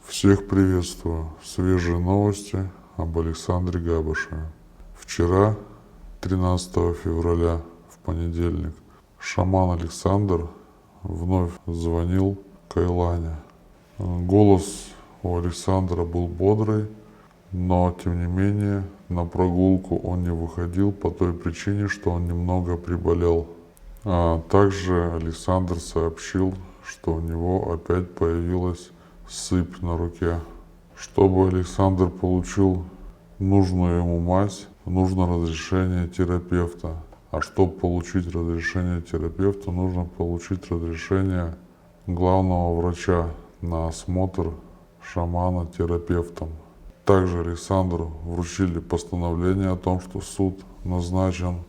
Всех приветствую. Свежие новости об Александре Габышеве. Вчера, 13 февраля, в понедельник, шаман Александр вновь звонил Кайлане. Голос у Александра был бодрый, но тем не менее на прогулку он не выходил по той причине, что он немного приболел. Также Александр сообщил, что у него опять появилась сыпь на руке. Чтобы Александр получил нужную ему мазь, нужно разрешение терапевта. А чтобы получить разрешение терапевта, нужно получить разрешение главного врача на осмотр шамана-терапевтом. Также Александру вручили постановление о том, что суд назначен.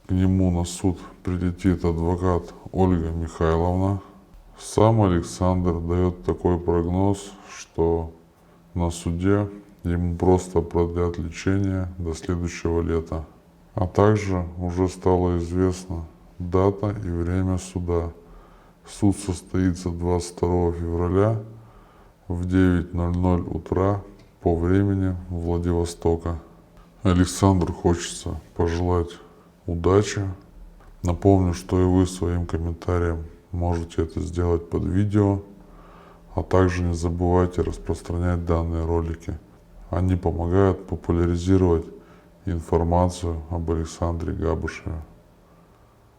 К нему на суд прилетит адвокат Ольга Михайловна. Сам Александр дает такой прогноз, что на суде ему просто продлят лечение до следующего лета. А также уже стало известна дата и время суда. Суд состоится 22 февраля в 9:00 утра по времени Владивостока. Александру хочется пожелать удачи. Напомню, что и вы своим комментарием можете это сделать под видео, а также не забывайте распространять данные ролики. Они помогают популяризировать информацию об Александре Габышеве.